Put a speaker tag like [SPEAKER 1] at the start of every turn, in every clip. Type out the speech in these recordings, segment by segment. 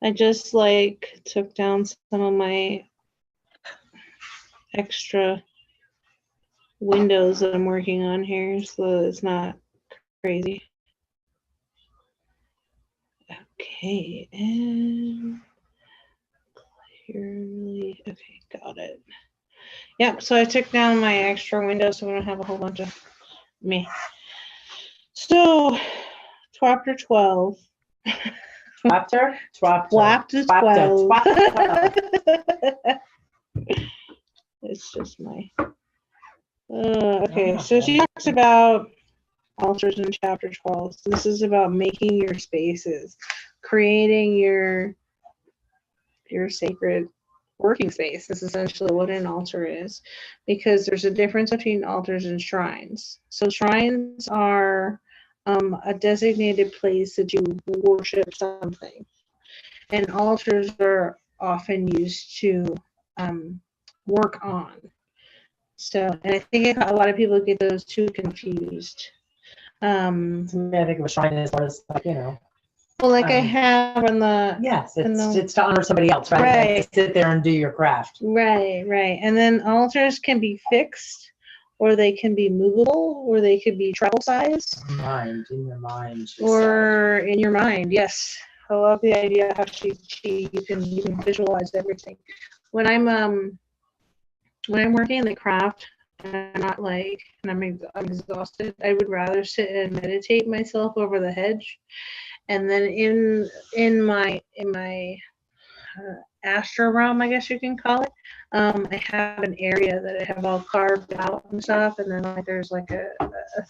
[SPEAKER 1] I just like took down some of my extra windows that I'm working on here, so it's not crazy. Okay, and clearly, okay, got it. Yep, so I took down my extra windows so we don't have a whole bunch of me. So, chapter 12.
[SPEAKER 2] Chapter?
[SPEAKER 1] Chapter 12. It's just my... okay, so she talks about altars in chapter 12. So this is about making your spaces, creating your sacred working space. This is essentially what an altar is, because there's a difference between altars and shrines. So shrines are a designated place that you worship something, and altars are often used to work on. So, and I think a lot of people get those two confused.
[SPEAKER 2] To me, I think of a shrine as far as, like,
[SPEAKER 1] well, like I have on the...
[SPEAKER 2] Yes, it's to honor somebody else, right?
[SPEAKER 1] Right.
[SPEAKER 2] Like to sit there and do your craft.
[SPEAKER 1] Right. And then altars can be fixed, or they can be movable, or they could be travel size.
[SPEAKER 2] In your mind.
[SPEAKER 1] Or in your mind, yes. I love the idea how you can visualize everything. When I'm working in the craft and I'm exhausted, I would rather sit and meditate myself over the hedge. And then in my astral realm, I guess you can call it, I have an area that I have all carved out and stuff, and then there's like a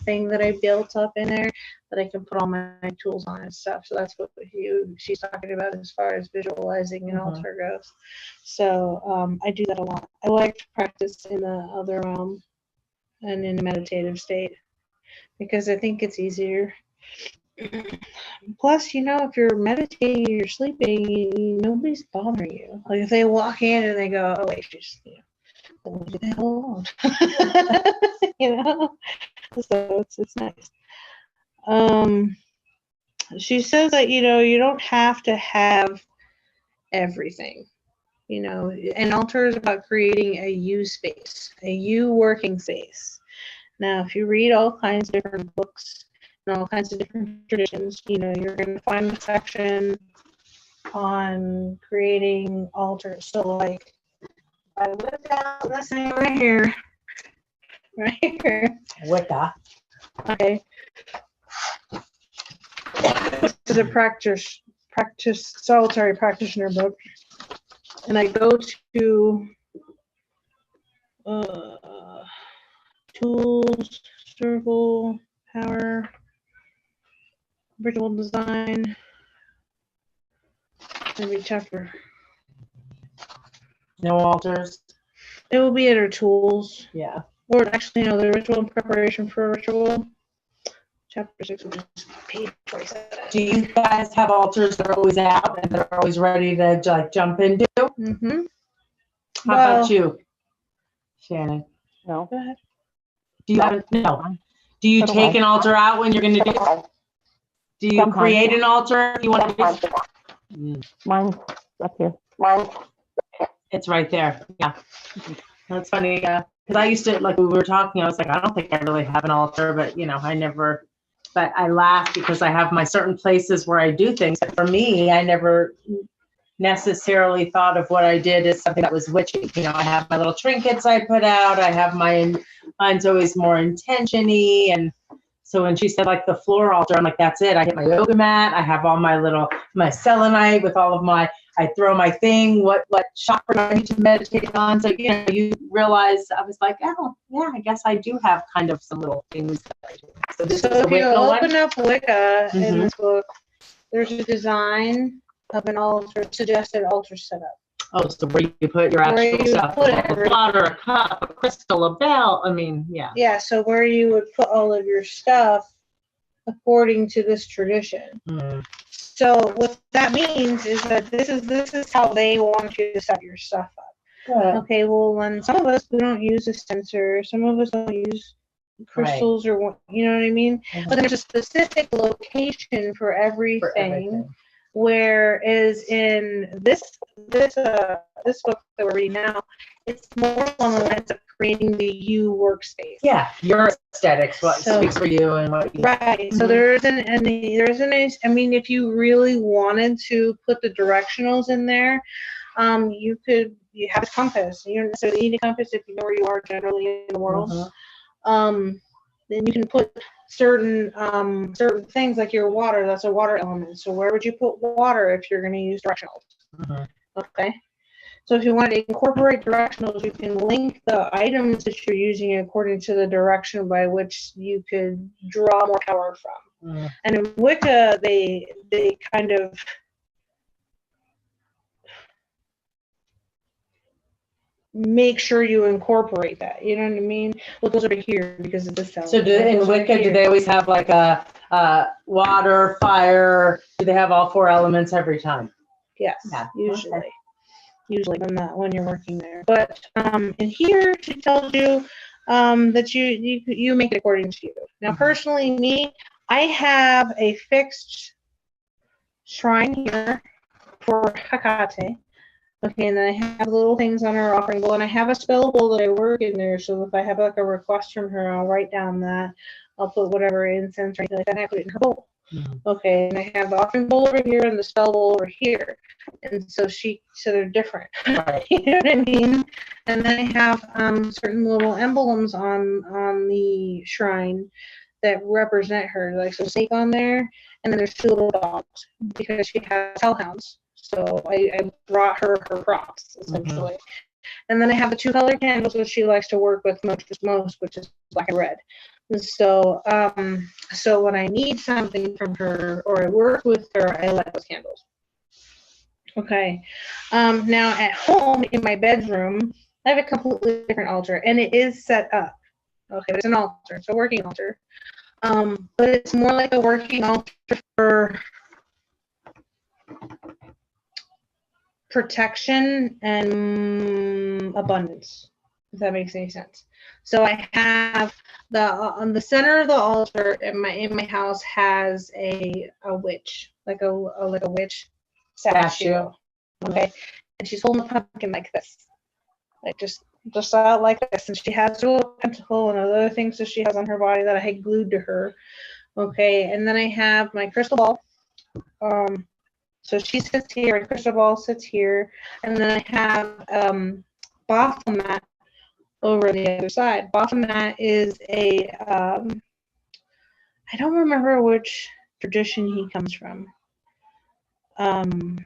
[SPEAKER 1] thing that I built up in there that I can put all my tools on and stuff. So that's what she's talking about as far as visualizing an altar goes. So I do that a lot. I like to practice in the other realm and in a meditative state because I think it's easier. Plus, if you're meditating and you're sleeping, nobody's bothering you. Like if they walk in and they go, "Oh wait, she's leave the hell alone," So it's nice. She says that you don't have to have everything. An altar is about creating a you space, a you working space. Now, if you read all kinds of different books and all kinds of different traditions, you're going to find a section on creating altars. So, like, I whipped out this thing right here.
[SPEAKER 2] Wicca.
[SPEAKER 1] Okay. This is a solitary practitioner book. And I go to tools, circle, power, ritual design, maybe chapter.
[SPEAKER 2] No altars.
[SPEAKER 1] It will be under tools.
[SPEAKER 2] Yeah.
[SPEAKER 1] Or actually, no, the ritual and preparation for a ritual. Chapter 6 will just page 47.
[SPEAKER 2] Do you guys have altars that are always out and they're always ready to like jump into?
[SPEAKER 1] Mm-hmm.
[SPEAKER 2] How about you, Shannon?
[SPEAKER 3] No.
[SPEAKER 1] Go ahead.
[SPEAKER 2] Do you have no? Do you take an altar out when you're going to do it? Do you create an altar if you want to do?
[SPEAKER 3] Mine's up here.
[SPEAKER 2] It's right there. Yeah. That's funny. Because I used to, like, we were talking, I was like, I don't think I really have an altar, but I never, but I laugh because I have my certain places where I do things. But for me, I never necessarily thought of what I did as something that was witchy. I have my little trinkets I put out. I have mine's always more intention-y. And so when she said like the floor altar, I'm like, that's it. I get my yoga mat. I have all my selenite with all of I throw my thing, what chakra do I need to meditate on? So, you realize, I was like, oh, yeah, I guess I do have kind of some little things that I do. So this is
[SPEAKER 1] if you open up Wicca in
[SPEAKER 2] Mhm.
[SPEAKER 1] this book, there's a design of an altar, suggested altar setup.
[SPEAKER 2] Oh, so where you put your
[SPEAKER 1] Where
[SPEAKER 2] actual
[SPEAKER 1] you
[SPEAKER 2] stuff,
[SPEAKER 1] put
[SPEAKER 2] a flower, a cup, a crystal, a bell. I mean, yeah.
[SPEAKER 1] Yeah, so where you would put all of your stuff according to this tradition.
[SPEAKER 2] Mm.
[SPEAKER 1] So what that means is that this is how they want you to set your stuff up.
[SPEAKER 2] Good.
[SPEAKER 1] Okay, well, when some of us, we don't use a sensor, some of us don't use crystals or what, you know what I mean?
[SPEAKER 2] Mhm.
[SPEAKER 1] But there's a specific location for everything. Whereas in this book that we're reading now, it's more on the lines of creating the you workspace.
[SPEAKER 2] Yeah, your aesthetics, what
[SPEAKER 1] So-
[SPEAKER 2] speaks for you and what you.
[SPEAKER 1] Right. So there isn't any. I mean, if you really wanted to put the directionals in there, you have a compass. You don't necessarily need a compass if you know where you are generally in the world. Then you can put certain things like your water. That's a water element. So where would you put water if you're going to use directionals? Okay. So if you want to incorporate directionals, you can link the items that you're using according to the direction by which you could draw more power from. And in Wicca, they kind of make sure you incorporate that. You know what I mean? Well, those are here because of the cell.
[SPEAKER 2] So in Wicca, do they always have like a water, fire? Do they have all 4 elements every time?
[SPEAKER 1] Yes,
[SPEAKER 2] Yeah,
[SPEAKER 1] usually.
[SPEAKER 2] okay.
[SPEAKER 1] Usually when you're working there. But in here, she tells you that you make it according to you. Now, personally, me, I have a fixed shrine here for Hecate. Okay, and then I have little things on her offering bowl, and I have a spell bowl that I work in there. So if I have like a request from her, I'll write down that. I'll put whatever incense or anything like that, and I put it in her bowl. Okay, and I have the offering bowl over here and the spell bowl over here, and so they're different.
[SPEAKER 2] Right.
[SPEAKER 1] You know what I mean? And then I have certain little emblems on the shrine that represent her, like so snake on there, and then there's 2 little dogs because she has hellhounds. So I brought her props essentially. And then I have the 2 color candles that she likes to work with most, which is black and red. And so, so when I need something from her or I work with her, I light those candles. Okay. Now at home in my bedroom, I have a completely different altar, and it is set up. Okay, it's an altar. It's a working altar. But it's more like a working altar for protection and abundance, if that makes any sense. So I have on the center of the altar in my house has a witch, like a witch statue. Okay, and she's holding a pumpkin like this, like just out like this, and she has a little pentacle and other things that she has on her body that I had glued to her. Okay, and then I have my crystal ball. So she sits here, my crystal ball sits here, and then I have Baphomet over the other side. Baphomet is I don't remember which tradition he comes from at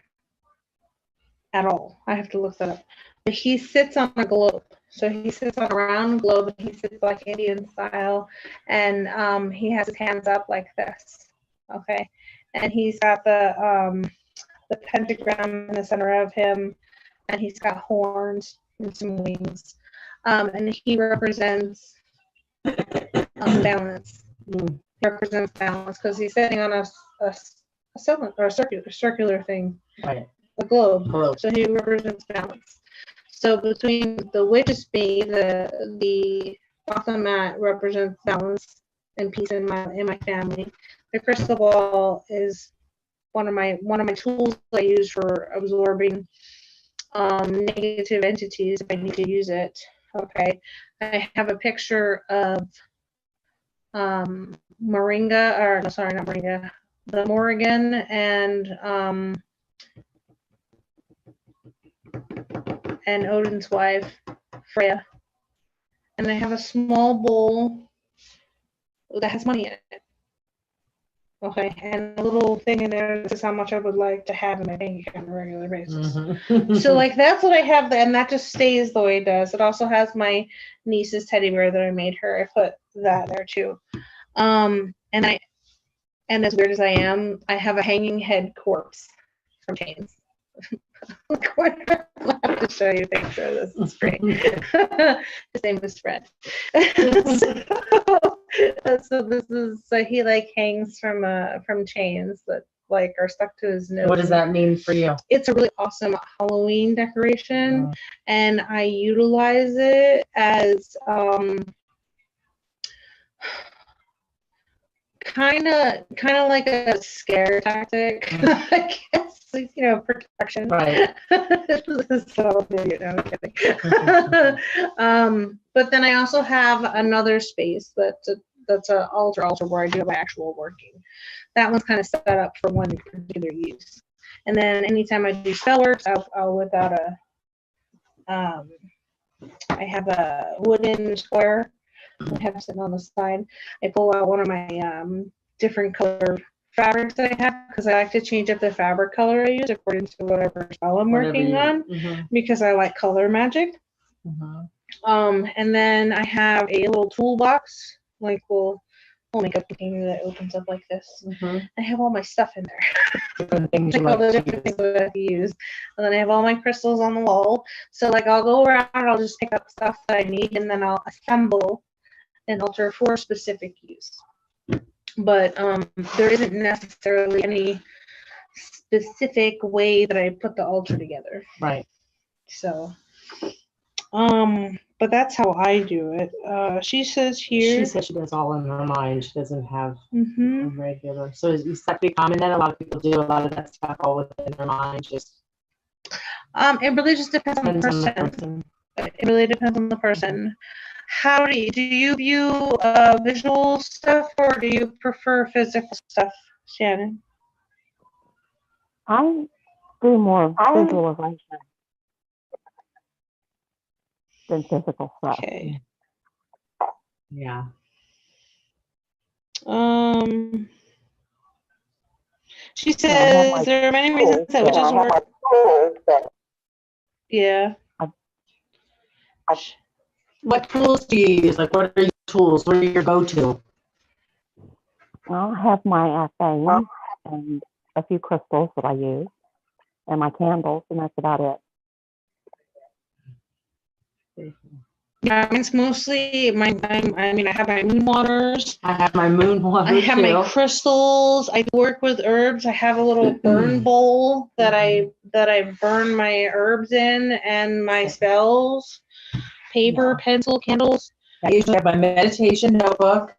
[SPEAKER 1] all. I have to look that up. But he sits on a globe. So he sits on a round globe, and he sits like Indian style, and he has his hands up like this. Okay, and he's got the pentagram in the center of him, and he's got horns and some wings, and he represents balance. He represents balance because he's sitting on a cylinder or a circular thing,
[SPEAKER 2] Right.
[SPEAKER 1] a globe. So he represents balance. So between the witch's bee, the Baphomet represents balance and peace in my family. The crystal ball is one of my tools I use for absorbing negative entities if I need to use it. Okay, I have a picture of Moringa, or no, sorry, not Moringa, the Morrigan and Odin's wife, Freya, and I have a small bowl that has money in it. Okay, and a little thing in there that says how much I would like to have in my bank account on a regular basis. So like that's what I have, and that just stays the way it does. It also has my niece's teddy bear that I made her. I put that there too. And as weird as I am, I have a hanging head corpse from Chains. I'll have to show you a picture of this. It's great. His name is Fred. So he like hangs from chains that like are stuck to his nose.
[SPEAKER 2] What does that mean for you?
[SPEAKER 1] It's a really awesome Halloween decoration, and I utilize it as kind of like a scare tactic, I guess. Like, you know, protection.
[SPEAKER 2] Right.
[SPEAKER 1] So, you know, I'm kidding. But then I also have another space that's a altar where I do my actual working. That one's kind of set up for one particular use. And then anytime I do spell works, I'll whip out I have a wooden square I have sitting on the side. I pull out one of my different color fabrics that I have because I like to change up the fabric color I use according to whatever spell I'm working on because I like color magic. And then I have a little toolbox, like little makeup container that opens up like this. I have all my stuff in there.
[SPEAKER 2] Different things
[SPEAKER 1] Like all the different things that I use. And then I have all my crystals on the wall. So like I'll go around, I'll just pick up stuff that I need, and then I'll assemble an altar for specific use. But there isn't necessarily any specific way that I put the altar together.
[SPEAKER 2] Right.
[SPEAKER 1] So, but that's how I do it. She says here.
[SPEAKER 2] She says she does all in her mind. She doesn't have a regular. So is that pretty common then? A lot of people do a lot of that stuff all within their mind. Just.
[SPEAKER 1] It really just depends on the person. It really depends on the person. How do you view visual stuff, or do you prefer physical stuff, Shannon?
[SPEAKER 3] I do more visualization than physical stuff.
[SPEAKER 1] Okay.
[SPEAKER 2] Yeah.
[SPEAKER 1] She says there are many reasons that witches work. Yeah.
[SPEAKER 2] What tools do you use? Like, what are your tools? What are your go-to?
[SPEAKER 3] I have my Athame and a few crystals that I use, and my candles, and that's about it.
[SPEAKER 1] Yeah, it's mostly I have my moon waters.
[SPEAKER 2] I have my moon waters.
[SPEAKER 1] I have my crystals. I work with herbs. I have a little burn bowl that I burn my herbs in and my spells. Paper, pencil, candles.
[SPEAKER 2] I usually have my meditation notebook,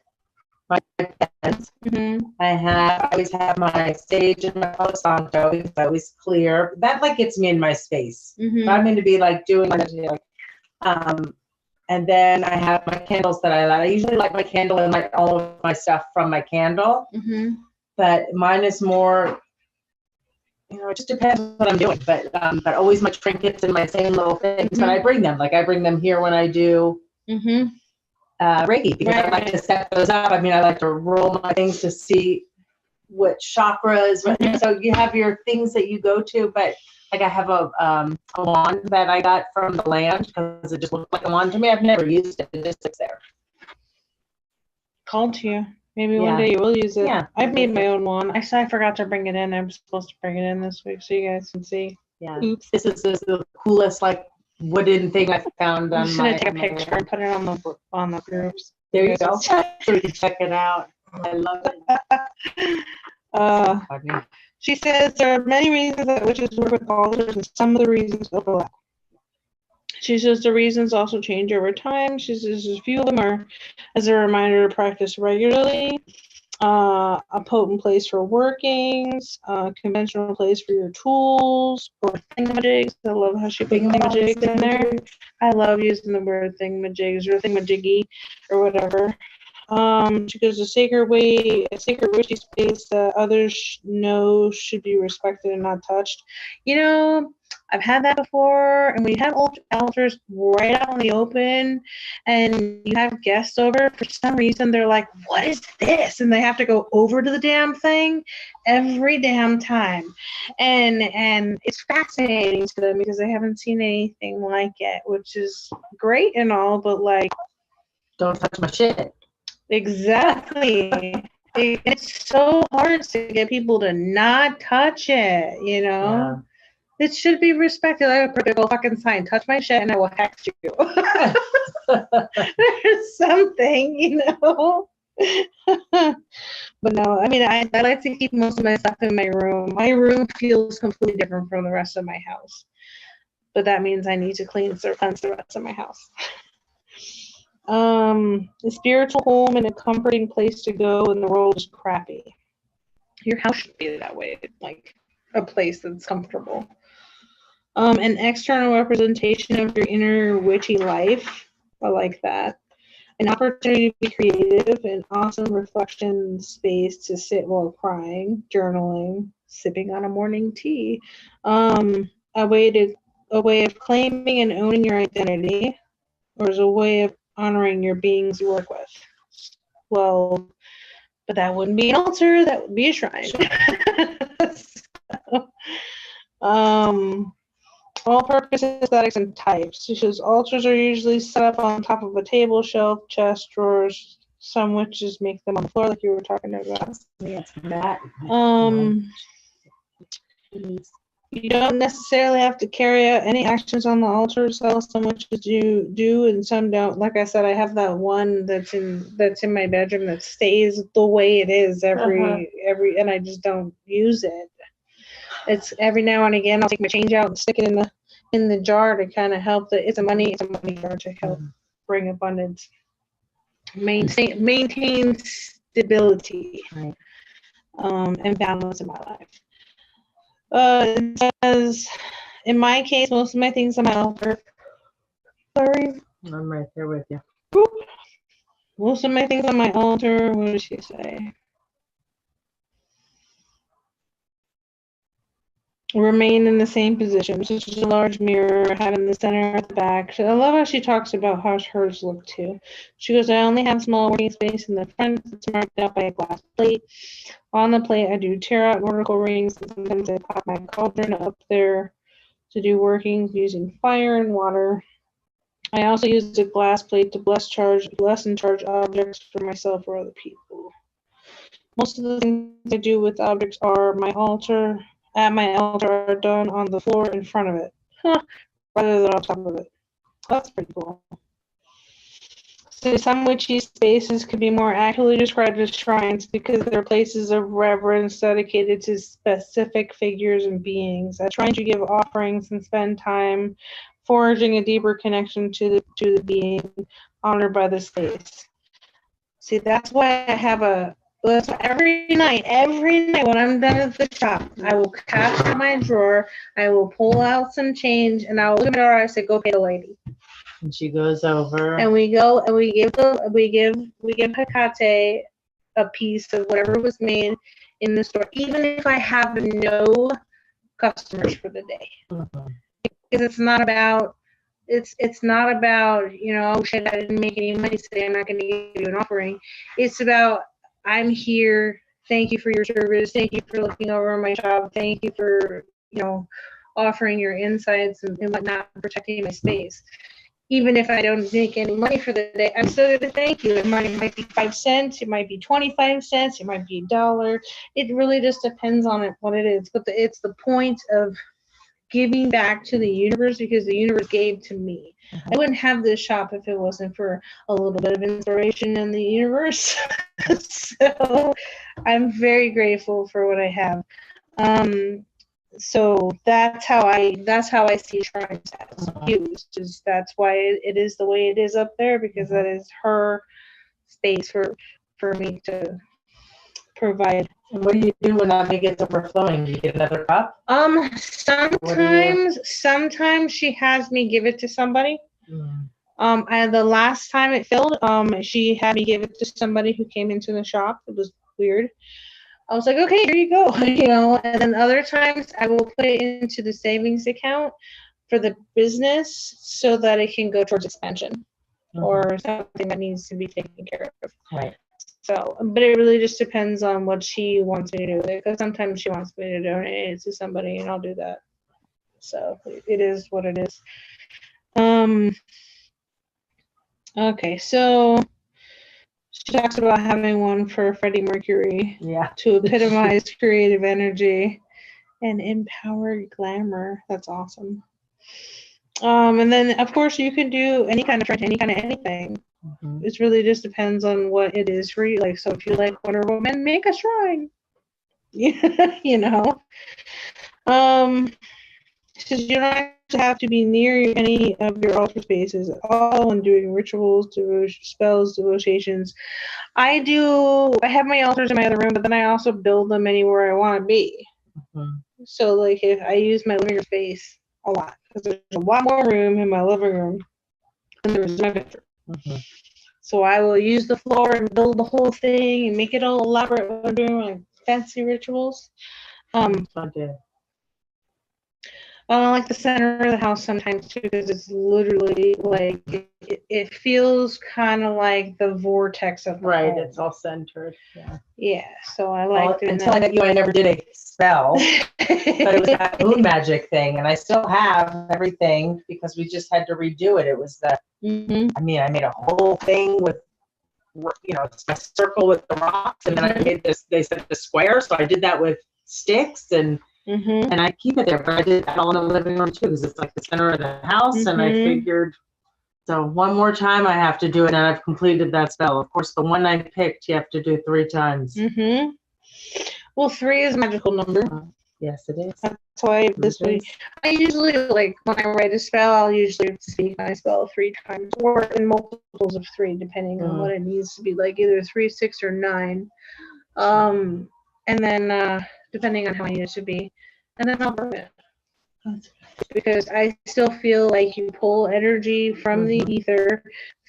[SPEAKER 2] my pens. I always have my sage and my Palo Santo. It's always clear. That like gets me in my space. I'm going to be like doing and then I have my candles that I light. I usually light my candle and light all of my stuff from my candle. But mine is more, you know, it just depends on what I'm doing. But always my trinkets and my same little things. But I bring them. Like I bring them here when I do Reiki, because I like to set those up. I mean, I like to roll my things to see what chakras. So you have your things that you go to, but like I have a wand that I got from the land because it just looked like a wand to me. I've never used it. It just sits there.
[SPEAKER 1] Called to you. Maybe one day you will use it.
[SPEAKER 2] Yeah.
[SPEAKER 1] I've made my own one. I forgot to bring it in. I'm supposed to bring it in this week so you guys can see.
[SPEAKER 2] Yeah. Oops. This is the coolest like wooden thing I found.
[SPEAKER 1] I'm just gonna take a picture and put it on the groups.
[SPEAKER 2] There you go. So you can check it out. I love it.
[SPEAKER 1] She says there are many reasons that witches work with altars, and some of the reasons overlap. She says the reasons also change over time. She says a few of them are as a reminder to practice regularly, a potent place for workings, a conventional place for your tools, or thingamajigs. I love how she put thingamajigs in there. I love using the word thingamajigs or thingamajiggy or whatever. She goes, a sacred witchy space that others know should be respected and not touched. You know, I've had that before, and when you have altars right out in the open and you have guests over, for some reason they're like, what is this? And they have to go over to the damn thing every damn time. And it's fascinating to them because they haven't seen anything like it, which is great and all, but like,
[SPEAKER 2] don't touch my shit.
[SPEAKER 1] Exactly. It's so hard to get people to not touch it, you know? Yeah. It should be respected. Like a critical fucking sign. Touch my shit and I will hex you. There's something, you know? But no, I mean, I like to keep most of my stuff in my room. My room feels completely different from the rest of my house. But that means I need to cleanse the rest of my house. A spiritual home and a comforting place to go when the world is crappy. Your house should be that way, like a place that's comfortable. An external representation of your inner witchy life. I like that. An opportunity to be creative, an awesome reflection space to sit while crying, journaling, sipping on a morning tea. A way of claiming and owning your identity, or as a way of honoring your beings you work with. Well, but that wouldn't be an altar, that would be a shrine. So, all purpose aesthetics and types. Because altars are usually set up on top of a table, shelf, chest, drawers. Some witches make them on the floor, like you were talking about.
[SPEAKER 2] Yes, that.
[SPEAKER 1] You don't necessarily have to carry out any actions on the altar itself. Some witches do, and some don't. Like I said, I have that one that's in my bedroom that stays the way it is every, and I just don't use it. It's every now and again I'll take my change out and stick it in the jar to kind of help. It's a money jar to help bring abundance, maintain stability,
[SPEAKER 2] right.
[SPEAKER 1] And balance in my life. It says, in my case, most of my things on my altar. Sorry.
[SPEAKER 2] I'm right there with you.
[SPEAKER 1] Most of my things on my altar. What did she say? Remain in the same position, such as a large mirror having the center at the back. I love how she talks about how hers look too. She goes, I only have small working space in the front that's marked out by a glass plate. On the plate, I do tear out oracle rings, and sometimes I pop my cauldron up there to do workings using fire and water. I also use a glass plate to bless and charge objects for myself or other people. Most of the things I do with objects at my altar are done on the floor in front of it, rather than on top of it. That's pretty cool. So some witchy spaces could be more accurately described as shrines because they're places of reverence dedicated to specific figures and beings. At shrines, you give offerings and spend time forging a deeper connection to the being honored by the space. See, that's why I have every night when I'm done at the shop, I will capture my drawer, I will pull out some change, and I will look at my drawer, I say, go pay the lady.
[SPEAKER 2] And she goes over.
[SPEAKER 1] And we go and we give Hecate a piece of whatever was made in the store, even if I have no customers for the day.
[SPEAKER 2] Mm-hmm.
[SPEAKER 1] Because it's not about, oh shit, I didn't make any money today, I'm not going to give you an offering. It's about, I'm here, thank you for your service, thank you for looking over my shop, thank you for, offering your insights and whatnot, protecting my space. Even if I don't make any money for the day, I'm still going to thank you. It might be 5 cents, it might be 25 cents, it might be $1. It really just depends on what it is. But it's the point of giving back to the universe because the universe gave to me. I wouldn't have this shop if it wasn't for a little bit of inspiration in the universe. So I'm very grateful for what I have. So that's how I see shrines as used. That's why it is the way it is up there, because that is her space for me to provide.
[SPEAKER 2] And what do you do when that gets overflowing? Do you get another cup?
[SPEAKER 1] Sometimes she has me give it to somebody. And the last time it filled, she had me give it to somebody who came into the shop. It was weird. I was like, okay, here you go, and then other times I will put it into the savings account for the business so that it can go towards expansion or something that needs to be taken care of.
[SPEAKER 2] Right.
[SPEAKER 1] So, but it really just depends on what she wants me to do with it, because sometimes she wants me to donate it to somebody and I'll do that. So it is what it is. Okay, so she talks about having one for Freddie Mercury.
[SPEAKER 2] Yeah.
[SPEAKER 1] To epitomize creative energy and empowered glamour. That's awesome. And then, of course, you can do any kind of shrine, any kind of anything. It really just depends on what it is for you. Like, so if you like Wonder Woman, make a shrine. says you don't actually have to be near any of your altar spaces at all when doing rituals, spells, devotions. I have my altars in my other room, but then I also build them anywhere I want to be.
[SPEAKER 2] Mhm.
[SPEAKER 1] So, like, if I use my living room space a lot, because there's a lot more room in my living room than there is in my bedroom.
[SPEAKER 2] Mhm.
[SPEAKER 1] So I will use the floor and build the whole thing and make it all elaborate when I'm doing like fancy rituals.
[SPEAKER 2] I did.
[SPEAKER 1] I like the center of the house sometimes too, because it's literally like it feels kind of like the vortex of the
[SPEAKER 2] Right,
[SPEAKER 1] home.
[SPEAKER 2] it's all centered. Yeah.
[SPEAKER 1] Yeah, so I
[SPEAKER 4] Well,
[SPEAKER 1] like doing
[SPEAKER 4] until I
[SPEAKER 1] that.
[SPEAKER 4] met you, I never did a spell, but it was that moon magic thing, and I still have everything because we just had to redo it. It was the,
[SPEAKER 1] Mhm.
[SPEAKER 4] I mean, I made a whole thing with, a circle with the rocks, and then I made this, they said the square, so I did that with sticks, and
[SPEAKER 1] Mhm.
[SPEAKER 4] I keep it there, but I did that all in the living room too, because it's like the center of the house, and I
[SPEAKER 1] Mhm.
[SPEAKER 4] figured, so one more time I have to do it, and I've completed that spell. Of course, the one I picked, you have to do 3 times.
[SPEAKER 1] Mhm. Well, 3 is a magical number.
[SPEAKER 4] Yes, it is.
[SPEAKER 1] That's why this
[SPEAKER 4] It
[SPEAKER 1] way.
[SPEAKER 4] is.
[SPEAKER 1] I usually like when I write a spell, I'll usually speak my spell 3 times, or in multiples of 3, depending on what it needs to be, like either 3, 6, or 9. And then depending on how I need it to be, and then I'll burn it. Because I still feel like you pull energy from the ether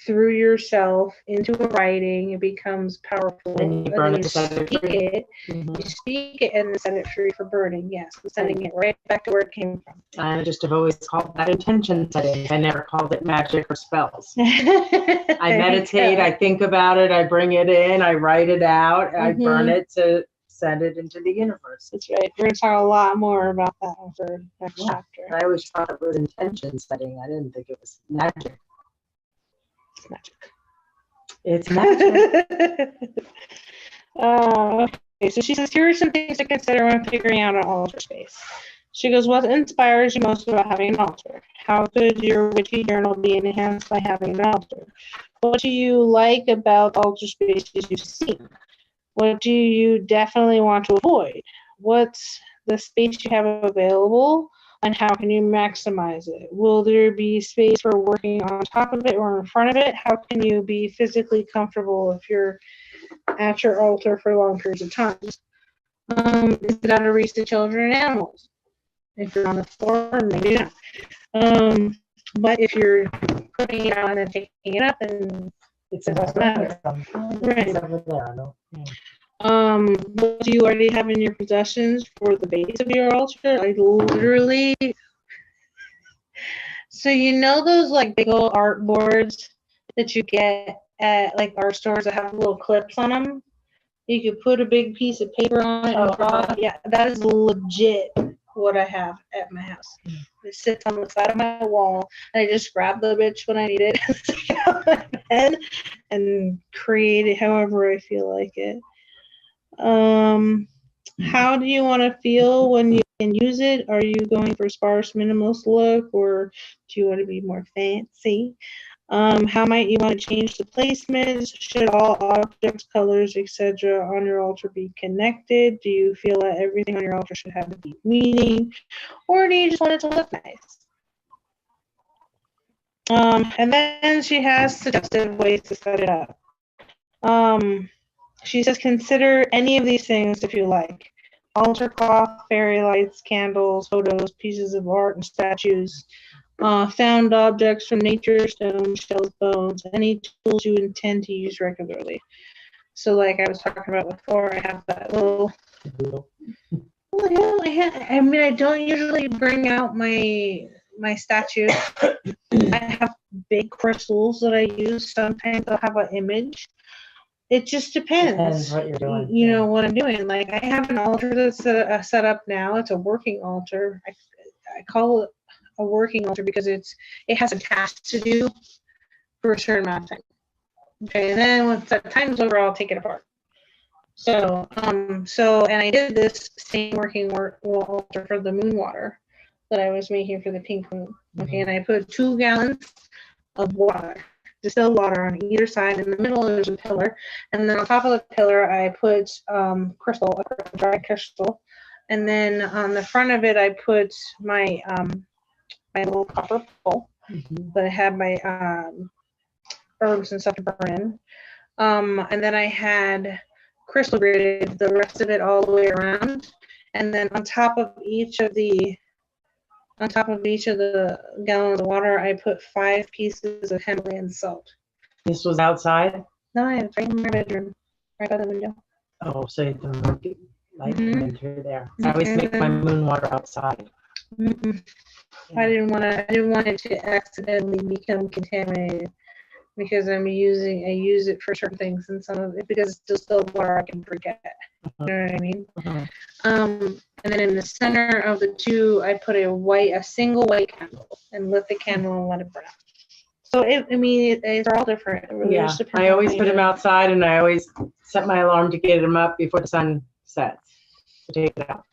[SPEAKER 1] through yourself into a writing. It becomes powerful.
[SPEAKER 4] And you burn it to set it
[SPEAKER 1] speak
[SPEAKER 4] free.
[SPEAKER 1] it. You speak it and then set it free for burning. Yes, sending it right back to where it came from.
[SPEAKER 4] I just have always called that intention setting. I never called it magic or spells. I meditate, I think about it, I bring it in, I write it out, I burn it to send it into the universe.
[SPEAKER 1] That's right. We're going to talk a lot more about that for next
[SPEAKER 4] Yeah.
[SPEAKER 1] chapter.
[SPEAKER 4] I always thought it was intention setting. I didn't think it was magic.
[SPEAKER 1] It's magic.
[SPEAKER 4] It's magic.
[SPEAKER 1] Okay, so she says, here are some things to consider when figuring out an altar space. She goes, what inspires you most about having an altar? How could your witchy journal be enhanced by having an altar? What do you like about altar spaces you've seen? What do you definitely want to avoid? What's the space you have available, and how can you maximize it? Will there be space for working on top of it or in front of it? How can you be physically comfortable if you're at your altar for long periods of time? Is it out of reach to children and animals? If you're on the floor, maybe not. But if you're putting it on and taking it up, then
[SPEAKER 4] It's
[SPEAKER 1] it doesn't matter. Right.
[SPEAKER 4] It's over there, I know.
[SPEAKER 1] What do you already have in your possessions for the base of your altar? Like literally. So you know those like big old art boards that you get at like art stores that have little clips on them? You could put a big piece of paper on it and draw. Yeah, that is legit what I have at my house. It sits on the side of my wall, and I just grab the bitch when I need it, stick it on my bed, and create it however I feel like it. How do you want to feel when you can use it? Are you going for a sparse minimalist look, or do you want to be more fancy? How might you want to change the placements? Should all objects, colors, etc. on your altar be connected? Do you feel that everything on your altar should have a deep meaning, or do you just want it to look nice? And then she has suggested ways to set it up. She says, consider any of these things if you like. Altar cloth, fairy lights, candles, photos, pieces of art, and statues. Found objects from nature, stones, shells, bones, any tools you intend to use regularly. So like I was talking about before, I have that little... Well, I don't usually bring out my statues. I have big crystals that I use. Sometimes I'll have an image. It just depends
[SPEAKER 4] what you're doing.
[SPEAKER 1] You know what I'm doing. Like I have an altar that's set up now. It's a working altar. I call it a working altar because it has a task to do for a certain amount of time. Okay, and then once that time's over, I'll take it apart. So and I did this same working altar for the moon water that I was making for the pink moon. Okay, and I put 2 gallons of water, distilled water on either side. In the middle, there's a pillar, and then on top of the pillar, I put crystal, a dry crystal, And then on the front of it, I put my my little copper bowl that I had my herbs and stuff to burn in. And then I had crystal graded the rest of it all the way around. And then on top of each of the gallons of water, I put 5 pieces of Himalayan salt.
[SPEAKER 2] This was outside?
[SPEAKER 1] No, I have it right in my bedroom, right by the window.
[SPEAKER 2] Oh, so you can light
[SPEAKER 1] Mhm.
[SPEAKER 2] them through there. I always make my moon water outside.
[SPEAKER 1] Mm-mm. I didn't want it to accidentally become contaminated because I use it for certain things, and some of it, because it's still water, I can forget. You know what I mean?
[SPEAKER 2] Mhm.
[SPEAKER 1] And then in the center of the two, I put a single white candle and lit the candle and let it burn out. So they're all different. It really
[SPEAKER 2] Yeah,
[SPEAKER 1] just depends
[SPEAKER 2] I
[SPEAKER 1] on
[SPEAKER 2] always
[SPEAKER 1] how
[SPEAKER 2] put
[SPEAKER 1] you
[SPEAKER 2] them
[SPEAKER 1] do it.
[SPEAKER 2] outside, and I always set my alarm to get them up before the sun sets to take it out.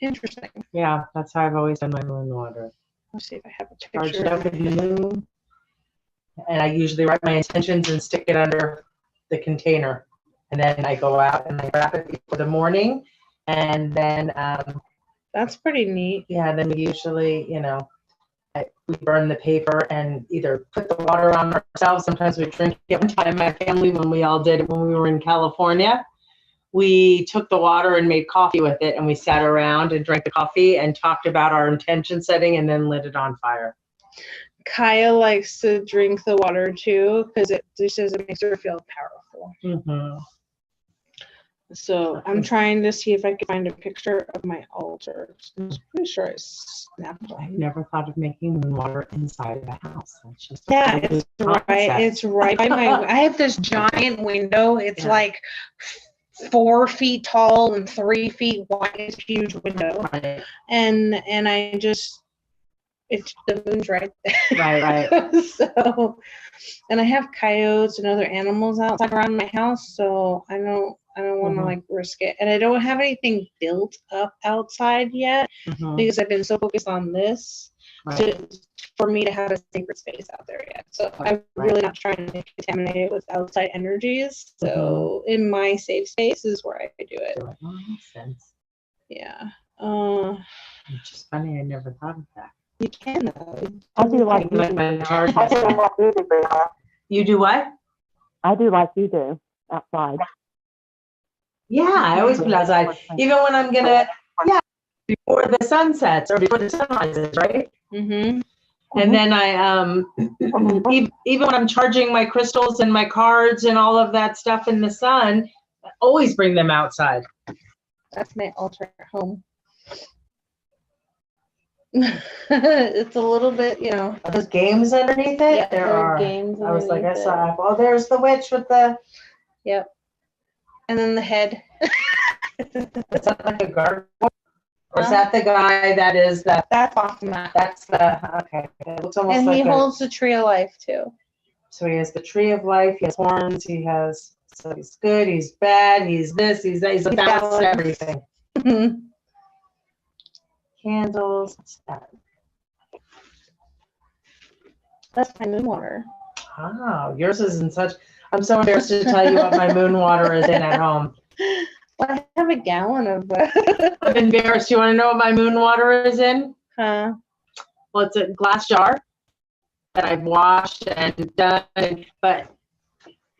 [SPEAKER 1] Interesting.
[SPEAKER 2] Yeah, that's how I've always done my moon water.
[SPEAKER 1] Let's see if I have a
[SPEAKER 2] Charge
[SPEAKER 1] picture.
[SPEAKER 2] it up in the moon, and I usually write my intentions and stick it under the container. And then I go out and I wrap it before the morning, and then
[SPEAKER 1] That's pretty neat.
[SPEAKER 2] yeah, then we usually, we burn the paper and either put the water on ourselves. Sometimes we drink it. One time, my family, when we all did it when we were in California, we took the water and made coffee with it, and we sat around and drank the coffee and talked about our intention setting and then lit it on fire.
[SPEAKER 1] Kaya likes to drink the water too because she says it makes her feel powerful.
[SPEAKER 2] Mm-hmm.
[SPEAKER 1] So I'm trying to see if I can find a picture of my altar. I'm pretty sure I snapped
[SPEAKER 2] I've
[SPEAKER 1] one.
[SPEAKER 2] never thought of making moon water inside of a house. That's just a
[SPEAKER 1] Yeah,
[SPEAKER 2] whole
[SPEAKER 1] it's
[SPEAKER 2] new
[SPEAKER 1] right.
[SPEAKER 2] concept.
[SPEAKER 1] It's right by my. I have this giant window. It's
[SPEAKER 2] Yeah.
[SPEAKER 1] like 4 feet tall and 3 feet wide. It's a huge window,
[SPEAKER 2] Right,
[SPEAKER 1] and I just it's the moon's right there.
[SPEAKER 2] right.
[SPEAKER 1] So, and I have coyotes and other animals outside around my house, so I don't want to
[SPEAKER 2] Mhm.
[SPEAKER 1] like risk it. And I don't have anything built up outside yet
[SPEAKER 2] Mhm.
[SPEAKER 1] because I've been so focused on this
[SPEAKER 2] Right.
[SPEAKER 1] for me to have a sacred space out there yet. So I'm really not trying to contaminate it with outside energies. So in my safe space is where I do it.
[SPEAKER 2] So, oh, that makes sense.
[SPEAKER 1] Yeah.
[SPEAKER 2] It's just funny. I never thought of that.
[SPEAKER 1] You can though.
[SPEAKER 3] I do like you
[SPEAKER 2] Like
[SPEAKER 3] do.
[SPEAKER 2] my charge
[SPEAKER 3] I do
[SPEAKER 2] myself.
[SPEAKER 3] like you do, Brianna.
[SPEAKER 2] You do what?
[SPEAKER 3] I do like you do outside.
[SPEAKER 2] Yeah, I always put it outside. Even when I'm gonna, before the sun sets or before the sun rises, right?
[SPEAKER 1] Mm-hmm.
[SPEAKER 2] And then I, even when I'm charging my crystals and my cards and all of that stuff in the sun, I always bring them outside.
[SPEAKER 1] That's my altar at home. It's a little bit,
[SPEAKER 2] Are those games underneath it?
[SPEAKER 1] Yeah,
[SPEAKER 2] There
[SPEAKER 1] there
[SPEAKER 2] are.
[SPEAKER 1] are games
[SPEAKER 2] I was like, I
[SPEAKER 1] underneath
[SPEAKER 2] saw, oh, there's the witch with the,
[SPEAKER 1] Yep. And then the head.
[SPEAKER 2] is that like a guard? Or is that the guy that is the,
[SPEAKER 1] That's Baphomet.
[SPEAKER 2] that's the, okay. It looks almost
[SPEAKER 1] And
[SPEAKER 2] like
[SPEAKER 1] he
[SPEAKER 2] a,
[SPEAKER 1] holds the tree of life too.
[SPEAKER 2] so he has the tree of life, he has horns, he has, so he's good, he's bad, he's this, he's that, he's a balance of
[SPEAKER 1] balanced.
[SPEAKER 2] everything. Candles, what's that?
[SPEAKER 1] That's my moon water.
[SPEAKER 2] Oh, yours is in such, I'm so embarrassed to tell you what my moon water is in at home.
[SPEAKER 1] Well, I have a gallon of
[SPEAKER 2] I'm embarrassed. You want to know what my moon water is in?
[SPEAKER 1] huh?
[SPEAKER 2] Well, it's a glass jar that I've washed and done, but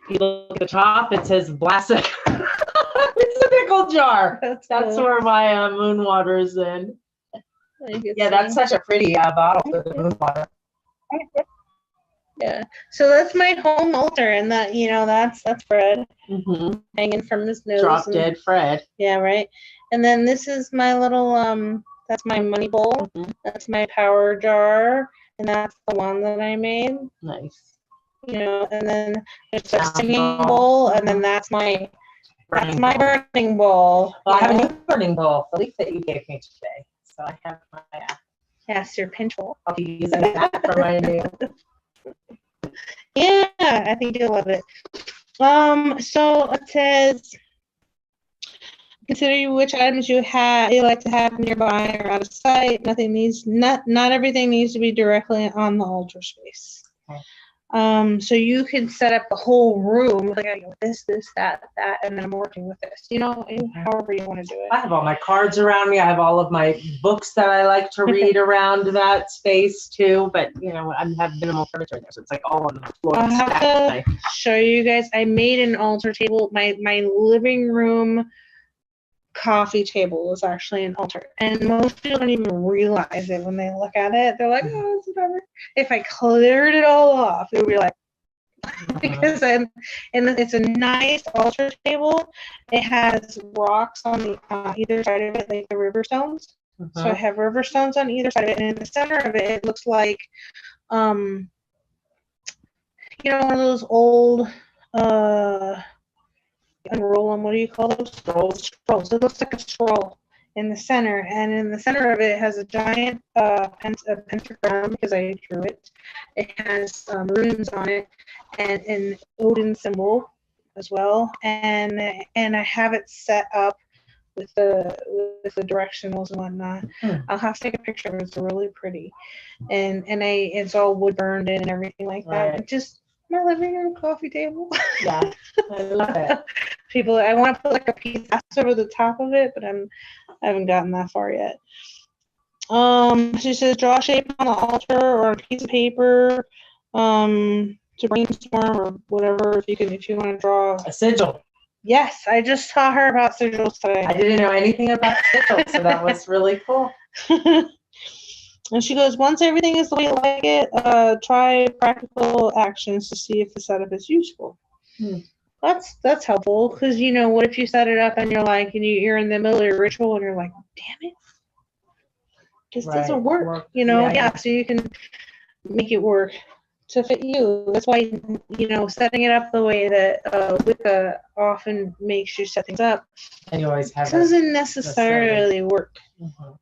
[SPEAKER 2] you look at the top, it says Vlasic. It's a pickle jar. That's
[SPEAKER 1] cool.
[SPEAKER 2] where my moon water is in.
[SPEAKER 1] You can
[SPEAKER 2] Yeah, that's
[SPEAKER 1] see.
[SPEAKER 2] such a pretty bottle for the moon water.
[SPEAKER 1] Yeah. So that's my home altar, and that that's Fred
[SPEAKER 2] Mm-hmm.
[SPEAKER 1] hanging from his nose.
[SPEAKER 2] Drop
[SPEAKER 1] and-
[SPEAKER 2] dead Fred.
[SPEAKER 1] Yeah, right. And then this is my little that's my money bowl.
[SPEAKER 2] Mhm.
[SPEAKER 1] That's my power jar, and that's the one that I made.
[SPEAKER 2] Nice.
[SPEAKER 1] And then there's a
[SPEAKER 2] Sound
[SPEAKER 1] singing
[SPEAKER 2] bowl.
[SPEAKER 1] bowl, and then that's my burning bowl.
[SPEAKER 2] Well, I have a
[SPEAKER 1] you know?
[SPEAKER 2] new burning bowl, the leaf that you gave me today. So I have my,
[SPEAKER 1] Yes, your pinch bowl.
[SPEAKER 2] I'll be using that for my new.
[SPEAKER 1] Yeah, I think you'll love it. So it says, consider which items you like to have nearby or out of sight. Not everything needs to be directly on the altar space.
[SPEAKER 2] Okay.
[SPEAKER 1] So you can set up the whole room, like I go this, that, and then I'm working with this, however you want to do it.
[SPEAKER 4] I have all my cards around me. I have all of my books that I like to read around that space too. But I have minimal furniture in there, so it's like all on the floor.
[SPEAKER 1] I'll have to show you guys. I made an altar table. My living room coffee table is actually an altar, and most people don't even realize it when they look at it. They're like, oh, it's whatever. If I cleared it all off, it would be like, because it's a nice altar table. It has rocks on either side of it, like the river stones. So I have river stones on either side of it, and in the center of it, it looks like one of those old unroll them. What do you call those? Scrolls. It looks like a scroll in the center, and in the center of it has a giant pentagram because I drew it. It has runes on it and an Odin symbol as well, and I have it set up with the directionals and whatnot. I'll have to take a picture of it. It's really pretty, and it's all wood burned in and everything like that.
[SPEAKER 4] Right.
[SPEAKER 1] Just my living room coffee table.
[SPEAKER 4] Yeah, I love it.
[SPEAKER 1] I want to put like a piece over the top of it, but I haven't gotten that far yet. She says draw a shape on the altar or a piece of paper to brainstorm or whatever. If you want to draw
[SPEAKER 4] A sigil.
[SPEAKER 1] Yes, I just taught her about sigils today.
[SPEAKER 4] I didn't know anything about sigils, so that was really cool.
[SPEAKER 1] And she goes, once everything is the way you like it, try practical actions to see if the setup is useful. That's helpful, because what if you set it up and you're like, and you're in the middle of your ritual and you're like, damn it, this doesn't work. Yeah, so you can make it work to fit you. That's why setting it up the way that Wicca often makes you set things up.
[SPEAKER 4] And you always have
[SPEAKER 1] doesn't necessarily work.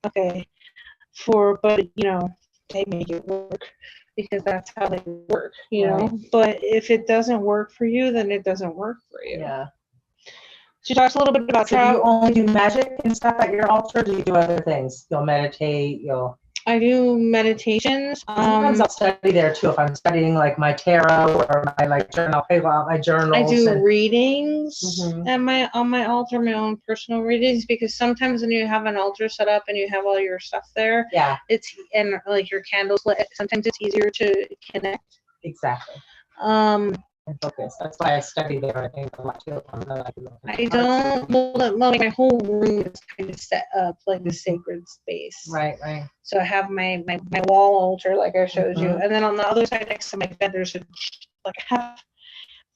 [SPEAKER 1] Okay. But they make it work because that's how they work,
[SPEAKER 4] Right.
[SPEAKER 1] But if it doesn't work for you, then it doesn't work for you.
[SPEAKER 4] Yeah.
[SPEAKER 1] She talks a little bit about
[SPEAKER 4] So do you only do magic and stuff at your altar, or do you do other things? You'll meditate,
[SPEAKER 1] I do meditations.
[SPEAKER 4] Sometimes I'll study there too. If I'm studying like my tarot or my journal, I pull out my journals.
[SPEAKER 1] I do readings on my altar, my own personal readings, because sometimes when you have an altar set up and you have all your stuff there, and like your candles lit, sometimes it's easier to connect.
[SPEAKER 4] Exactly. And focus. That's why I study there. I think a lot too.
[SPEAKER 1] I don't. Well, my whole room is kind of set up like a sacred space.
[SPEAKER 4] Right.
[SPEAKER 1] So I have my wall altar, like I showed you, and then on the other side next to my bed, there's I have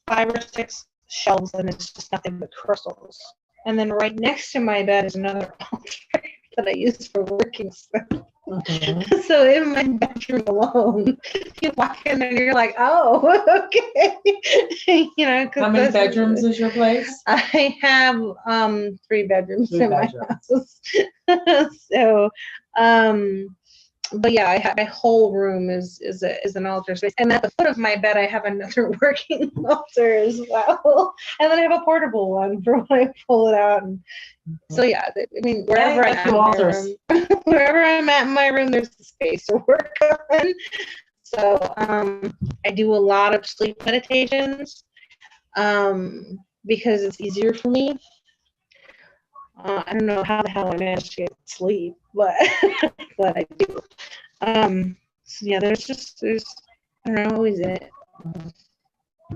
[SPEAKER 1] 5 or 6 shelves, and it's just nothing but crystals. And then right next to my bed is another altar that I use for working stuff. So in my bedroom alone, you walk in and you're like, oh, okay.
[SPEAKER 4] How many bedrooms is your place?
[SPEAKER 1] I have 3 bedrooms in my house. So, but yeah, my whole room is an altar space, and at the foot of my bed I have another working altar as well, and then I have a portable one for when I pull it out. And so yeah, I mean, wherever I'm at in my room, there's the space to work on. So I do a lot of sleep meditations because it's easier for me. I don't know how the hell I managed to get sleep, but but I do. So yeah, there's I don't know, always it.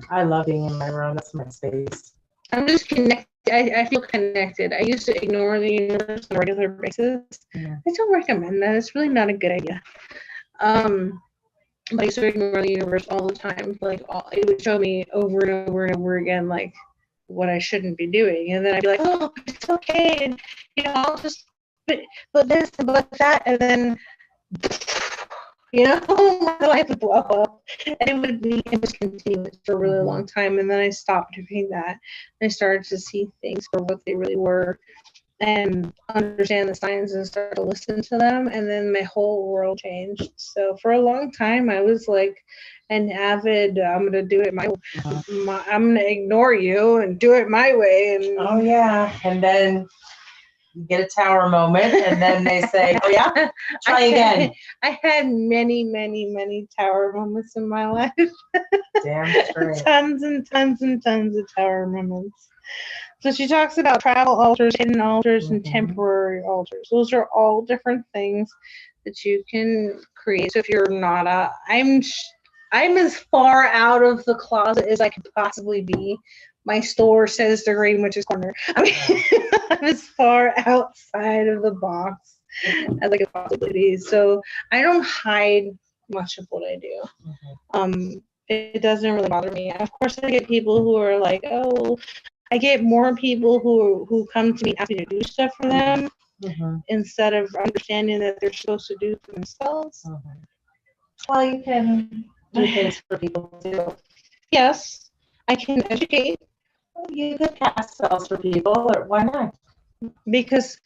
[SPEAKER 4] I love being in my room. That's my space.
[SPEAKER 1] I'm just connected. I feel connected. I used to ignore the universe on a regular basis. I don't recommend that. It's really not a good idea. But I used to ignore the universe all the time. It would show me over and over and over again, like, what I shouldn't be doing, and then I'd be like, oh, it's okay, and I'll just but this and but that, and then my life would blow up, and it was continuous for a really long time, and then I stopped doing that, and I started to see things for what they really were, and understand the signs and start to listen to them, and then my whole world changed. So for a long time I was like an avid, I'm gonna do it I'm gonna ignore you and do it my way. And
[SPEAKER 4] oh yeah, and then You get a tower moment, and then they say, "Oh yeah, try again."
[SPEAKER 1] I had many, many, many tower moments in my life.
[SPEAKER 4] Damn straight.
[SPEAKER 1] Tons and tons and tons of tower moments. So she talks about travel altars, hidden altars, and
[SPEAKER 4] Mhm.
[SPEAKER 1] temporary altars. Those are all different things that you can create. So if you're not I'm as far out of the closet as I could possibly be. My store says the Green Witch's Corner. I mean, I'm as far outside of the box as I could possibly be. So I don't hide much of what I do. It doesn't really bother me. Of course, I get people who are like, oh, I get more people who come to me and ask me to do stuff for them
[SPEAKER 4] Mhm.
[SPEAKER 1] instead of understanding that they're supposed to do for themselves.
[SPEAKER 4] Mhm. Well, you can do things for people too.
[SPEAKER 1] Yes, I can educate
[SPEAKER 4] You could cast spells for people, or why not?
[SPEAKER 1] because,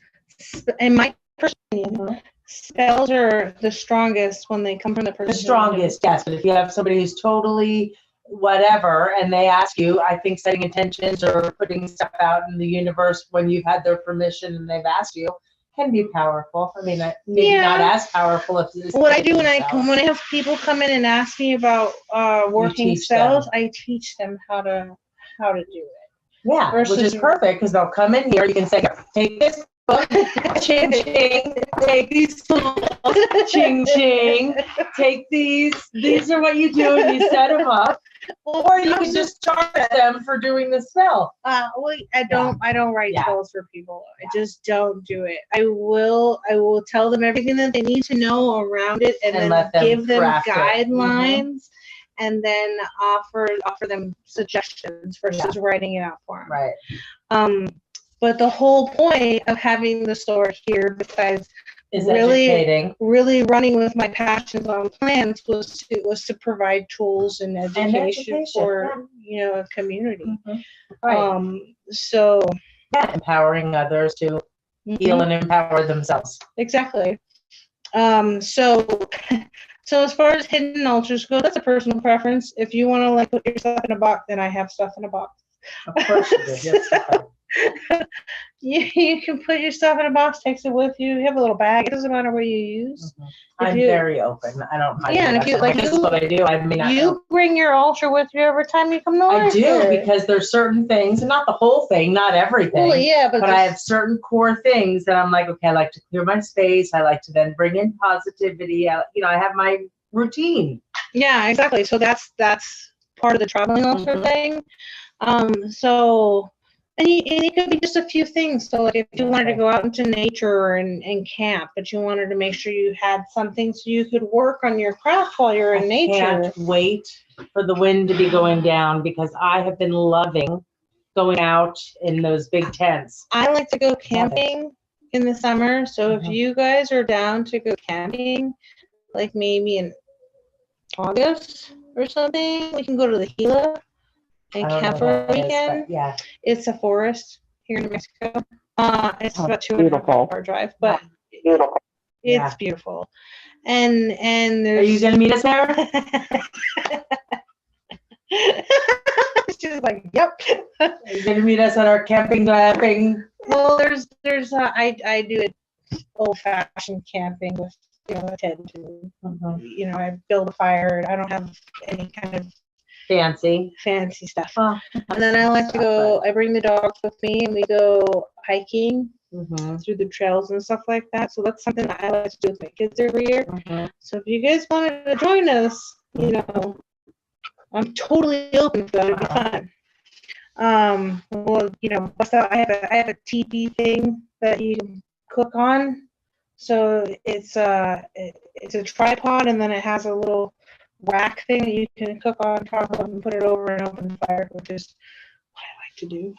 [SPEAKER 1] in my opinion,
[SPEAKER 4] Mhm.
[SPEAKER 1] spells are the strongest when they come from the person.
[SPEAKER 4] The strongest, yes. But if you have somebody who's totally whatever, and they ask you, I think setting intentions or putting stuff out in the universe when you've had their permission and they've asked you can be powerful. I mean, maybe not
[SPEAKER 1] Yeah.
[SPEAKER 4] as powerful if it's
[SPEAKER 1] What I do when I
[SPEAKER 4] themselves.
[SPEAKER 1] when I have people come in and ask me about working
[SPEAKER 4] teach
[SPEAKER 1] spells,
[SPEAKER 4] them.
[SPEAKER 1] I teach them how to do it.
[SPEAKER 4] Yeah, which
[SPEAKER 1] versus-
[SPEAKER 4] is perfect because they'll come in here. You can say, take this book, ching ching, take these tools, ching ching, take these. These are what you do, and you set them up. Or you can just charge them for doing the spell.
[SPEAKER 1] Well, I don't write
[SPEAKER 4] Yeah.
[SPEAKER 1] spells for people. I just don't do it. I will tell them everything that they need to know around it, and then
[SPEAKER 4] let them
[SPEAKER 1] give them
[SPEAKER 4] craft it.
[SPEAKER 1] guidelines, and then offer them suggestions versus writing it out for them.
[SPEAKER 4] Right.
[SPEAKER 1] But the whole point of having the store here, besides
[SPEAKER 4] Is
[SPEAKER 1] really
[SPEAKER 4] educating.
[SPEAKER 1] really running with my passions on plants, was to provide tools and education for a community.
[SPEAKER 4] Right.
[SPEAKER 1] So
[SPEAKER 4] Yeah, empowering others to heal and empower themselves.
[SPEAKER 1] exactly. So as far as hidden altars go, that's a personal preference. If you want to like put your stuff in a box, then I have stuff in a box.
[SPEAKER 4] Of course you do. Yes.
[SPEAKER 1] You can put your stuff in a box, takes it with you. You have a little bag. It doesn't matter what you use.
[SPEAKER 4] I'm very open. I don't mind.
[SPEAKER 1] Yeah, and if you like,
[SPEAKER 4] this is what I do. I mean,
[SPEAKER 1] you bring your altar with you every time you come to
[SPEAKER 4] I do
[SPEAKER 1] Lancaster.
[SPEAKER 4] because there's certain things, and not the whole thing, not everything.
[SPEAKER 1] Well, yeah, but
[SPEAKER 4] I have certain core things that I'm like, okay, I like to clear my space. I like to then bring in positivity. I have my routine.
[SPEAKER 1] Yeah, exactly. So that's part of the traveling altar thing. And it could be just a few things. So like if you wanted to go out into nature and camp, but you wanted to make sure you had something so you could work on your craft while you're in nature.
[SPEAKER 4] Can't wait for the wind to be going down because I have been loving going out in those big tents.
[SPEAKER 1] I like to go camping in the summer. So if you guys are down to go camping, like maybe in August or something, we can go to the Gila and camp for a weekend.
[SPEAKER 4] Yeah.
[SPEAKER 1] It's a forest here in New Mexico. It's about 2.5 hour drive, but it's beautiful. And there's.
[SPEAKER 4] Are you gonna meet us there?
[SPEAKER 1] She's like, yep.
[SPEAKER 4] Are you gonna meet us at our camping glamping?
[SPEAKER 1] Well, there's I do it old fashioned camping with a tent and I build a fire. I don't have any kind of fancy stuff. And then I like to go. I bring the dogs with me, and we go hiking through the trails and stuff like that. So that's something that I like to do with my kids every year. So if you guys wanted to join us, I'm totally open for that. It'd be fun. Well, I have a teepee thing that you can cook on. So it's a tripod, and then it has a little rack thing that you can cook on top of and put it over an open fire, which is what I like to do.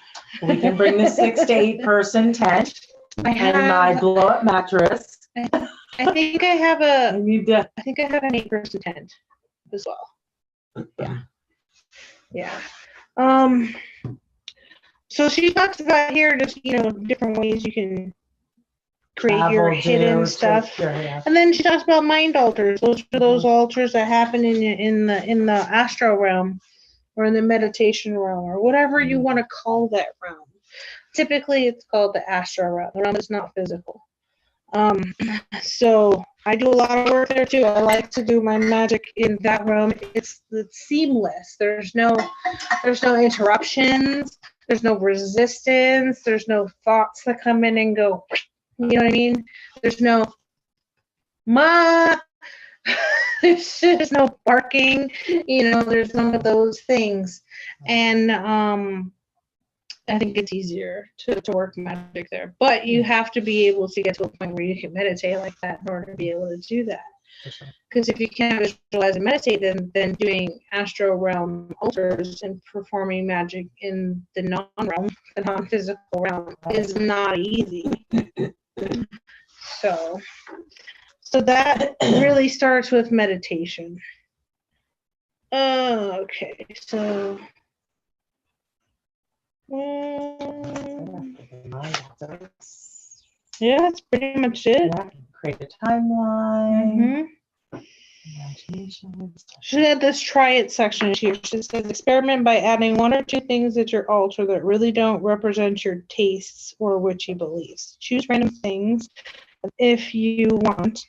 [SPEAKER 4] We can bring the 6 to 8 person tent and my blow up mattress.
[SPEAKER 1] I think I have an 8-person tent as well. Yeah. So she talks about here just different ways you can create your hidden stuff. And then she talks about mind altars. Those are those altars that happen in the astral realm or in the meditation realm or whatever you want to call that realm. Typically, it's called the astral realm. The realm is not physical. So I do a lot of work there too. I like to do my magic in that realm. It's seamless. There's no interruptions. There's no resistance. There's no thoughts that come in and go. You know what I mean? There's no ma. There's no barking. You know, there's none of those things. And I think it's easier to work magic there. But you have to be able to get to a point where you can meditate like that in order to be able to do that. Because if you can't visualize and meditate, then doing astral realm altars and performing magic in the non-realm, the non-physical realm, is not easy. So that really starts with meditation. Okay, so yeah, that's pretty much it.
[SPEAKER 2] Yeah, create a timeline. Imagination.
[SPEAKER 1] She had this try it section here. She says experiment by adding 1 or 2 things at your altar that really don't represent your tastes or witchy beliefs. Choose random things if you want,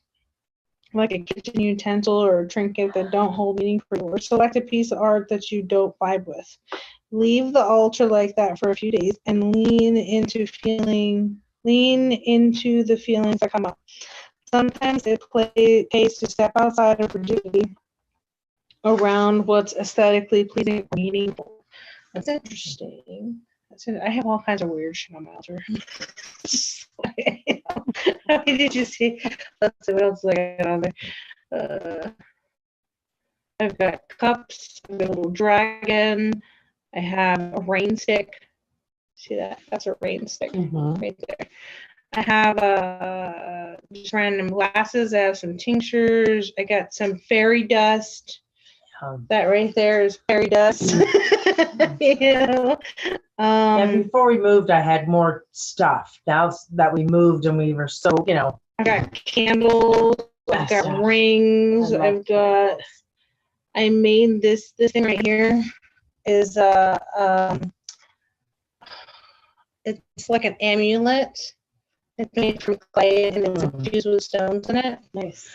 [SPEAKER 1] like a kitchen utensil or a trinket that don't hold meaning for you, or select a piece of art that you don't vibe with. Leave the altar like that for a few days and lean into the feelings that come up. Sometimes it pays to step outside of rigidity around what's aesthetically pleasing or meaningful. That's interesting. I have all kinds of weird shit on my altar. How did you see? Let's see what else I got on there. I've got cups, I've got a little dragon. I have a rain stick. See that? That's a rain stick right there. I have just random glasses. I have some tinctures. I got some fairy dust. That right there is fairy dust. You know?
[SPEAKER 2] And before we moved, I had more stuff. Now that we moved and we were so, you know.
[SPEAKER 1] I got candles. I've got rings. I've got. I made this thing right here. Is it's like an amulet. It's made from clay and it's infused with stones in it.
[SPEAKER 2] Nice.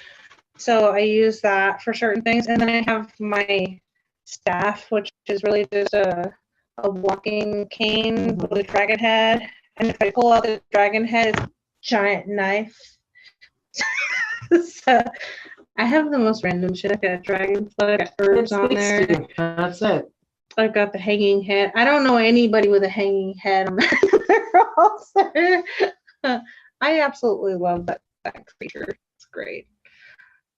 [SPEAKER 1] So I use that for certain things, and then I have my staff, which is really just a walking cane with a dragon head. And if I pull out the dragon head, it's a giant knife. So I have the most random shit. I've got dragon blood, I got herbs on there.
[SPEAKER 2] That's it.
[SPEAKER 1] I've got the hanging head. I don't know anybody with a hanging head on their altar. I absolutely love that creature. It's great.